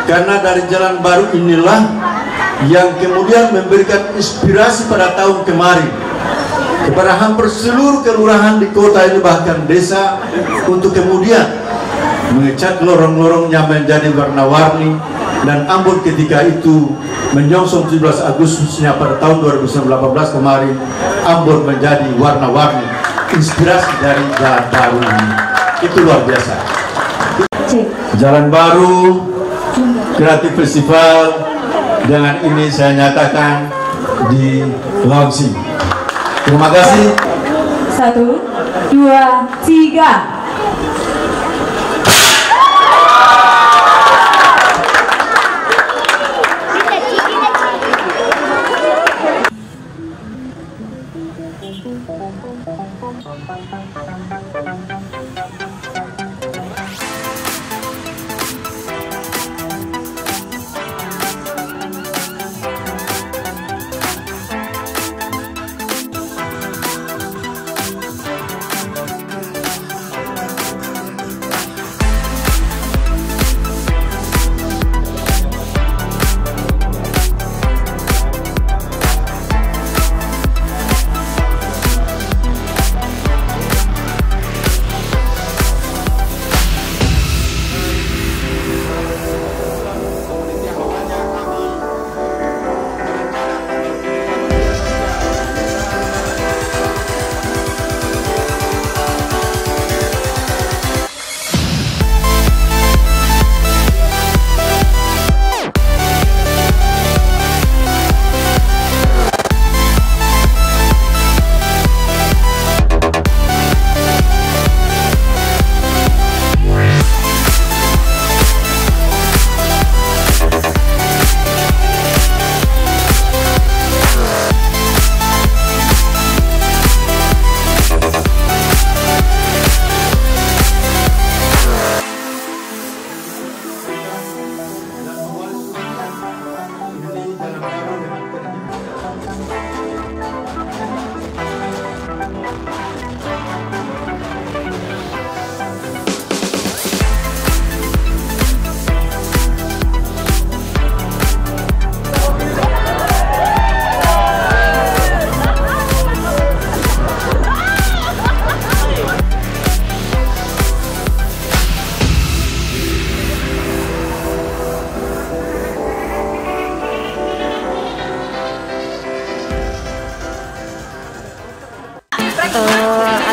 Karena dari Jalan Baru inilah yang kemudian memberikan inspirasi pada tahun kemarin kepada hampir seluruh kelurahan di kota ini, bahkan desa, untuk kemudian mengecat lorong-lorongnya menjadi warna-warni. Dan Ambon ketika itu menyongsong 17 Agustusnya pada tahun 2018 kemarin, Ambon menjadi warna-warni, inspirasi dari Jalan Baru ini. Itu luar biasa. Jalan Baru Kreatif Festival dengan ini saya nyatakan di launching. Terima kasih. 1, 2, 3.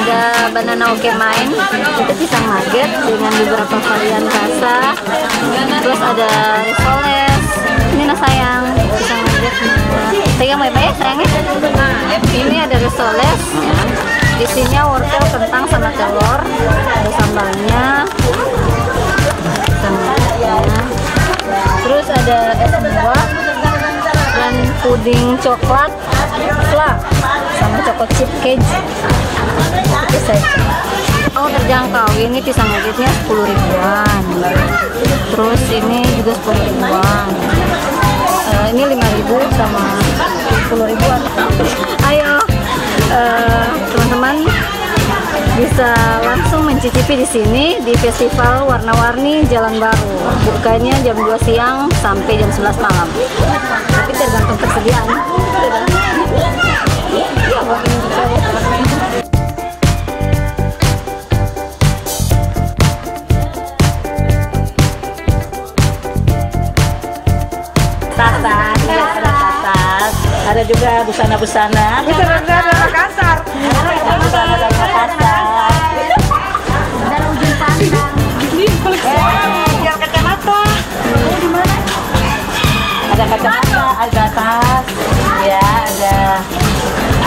Ada banana oke main, itu pisang nugget dengan beberapa varian rasa. Terus ada risoles, ini nah sayang, pisang nugget. Pegang baik-baik ya sayangnya. Ini ada risoles, isinya wortel, kentang sama telur. Ada sambalnya, terus ada es buah dan puding coklat, fla, sama coklat chip cake. Oh terjangkau, ini pisang nuggetnya 10 ribuan, terus ini juga 10 ribuan, ini 5.000 sama 10 ribuan. Ayo teman-teman bisa langsung mencicipi di sini di Festival Warna-Warni Jalan Baru. Bukanya jam 2 siang sampai jam 11 malam, tapi tergantung persediaan. Ada juga busana-busana. Busana Makassar. Busana dari Makassar. Dan ujung pandang. Yang kacamata. Di mana? Ada kacamata, ada tas. Ya, ada.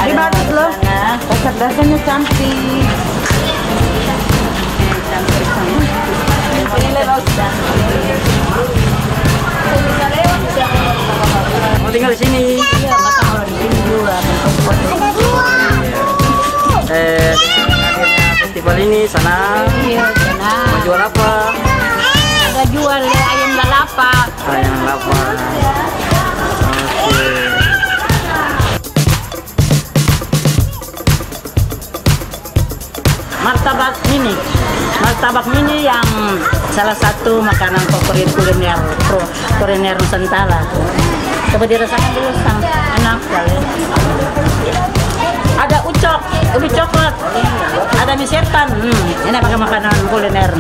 Di batik loh. Dasar-dasarnya cantik. Ini lewat cantik. Bisa lewat bisa. Mau tinggal di sini. Iya, masa kalau di sini juga Ada dua. Festival ini sana. Iya, sana. Mau jual apa? Ada jual ayam lalapa. Ayam lalapa. Oke. Martabak mini yang salah satu makanan favorit kuliner kuliner Nusantara. Coba dirasakan dulu, sang enak sekali. Ada ucok, ubi coklat, ada mie setan. Ini pakai makanan kuliner.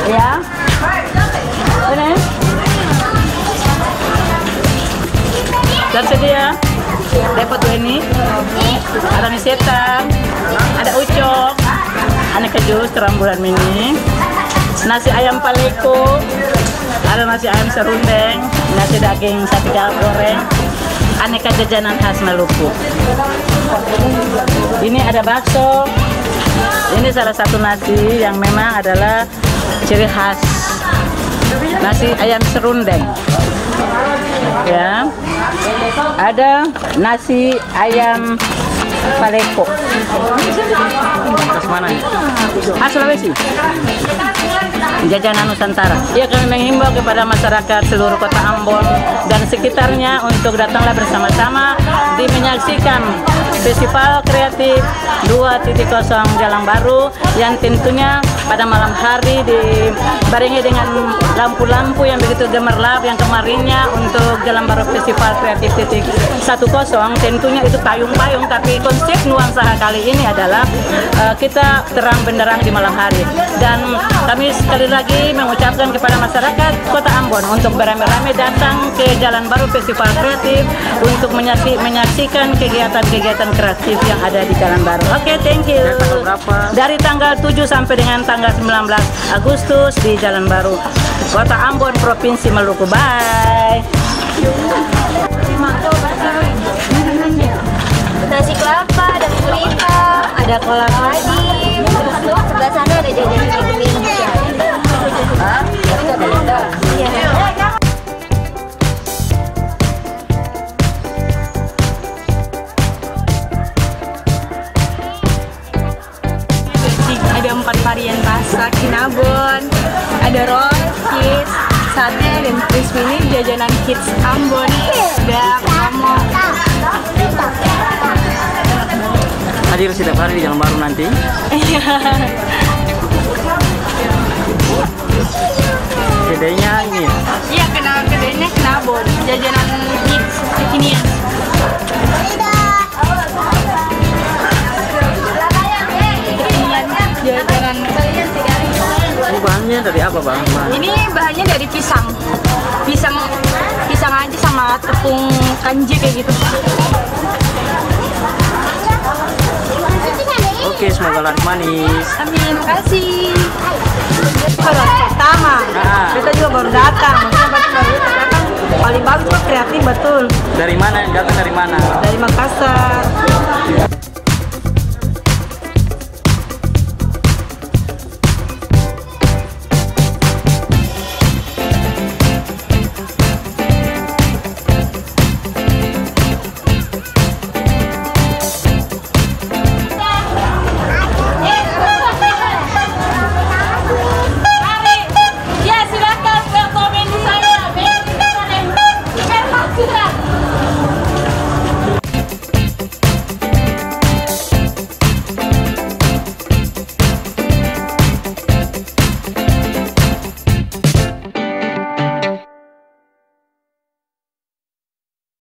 Ya. Ini. Tersedia. Dapat ini. Ada mie setan, ada ucok, aneka jus terang bulan mini, nasi ayam paleko, ada nasi ayam serundeng, nasi daging sapi goreng, aneka jajanan khas Maluku. Ini ada bakso. Ini salah satu nasi yang memang adalah ciri khas, nasi ayam serundeng. Ya, ada nasi ayam paleko. Khas mana? Khas Sulawesi. Jajanan Nusantara. Ya, kami menghimbau kepada masyarakat seluruh kota Ambon dan sekitarnya untuk datanglah bersama-sama menyaksikan Festival Kreatif 2.0 Jalan Baru yang tentunya pada malam hari dibarengi dengan lampu-lampu yang begitu gemerlap yang kemarinnya untuk Jalan Baru Festival Kreatif 1.0 tentunya itu payung-payung, tapi konsep nuansa kali ini adalah kita terang benderang di malam hari. Dan kami sekali lagi mengucapkan kepada masyarakat Kota Ambon untuk beramai-ramai datang ke Jalan Baru Festival Kreatif untuk menyaksikan kegiatan-kegiatan kreatif yang ada di Jalan Baru. Oke, thank you. Dari tanggal 7 sampai dengan tanggal 19 Agustus di Jalan Baru, Kota Ambon, Provinsi Maluku. Bye. Nasi kelapa, ada gurita, ada kolang kaling, sebelah sana ada jajanan Indonesia. Ada 4 varian pasta Kinabon, ada roll, cheese, sate, dan crispy. Ini jajanan kids Ambon. Ada promo. Hadir setiap hari di Jalan Baru nanti. Kedainya ini ya? Iya, kedainya Kinabon, jajanan kids kekinian. Jajanan. Ini bahannya dari apa, Bang? Ini bahannya dari pisang aja sama tepung kanji kayak gitu. Oke, semoga laris manis. Amin, makasih. Baru pertama, kita juga baru datang. Maksudnya baru datang, paling bagus kreatif betul. Dari mana? Datang dari mana? Dari Makassar.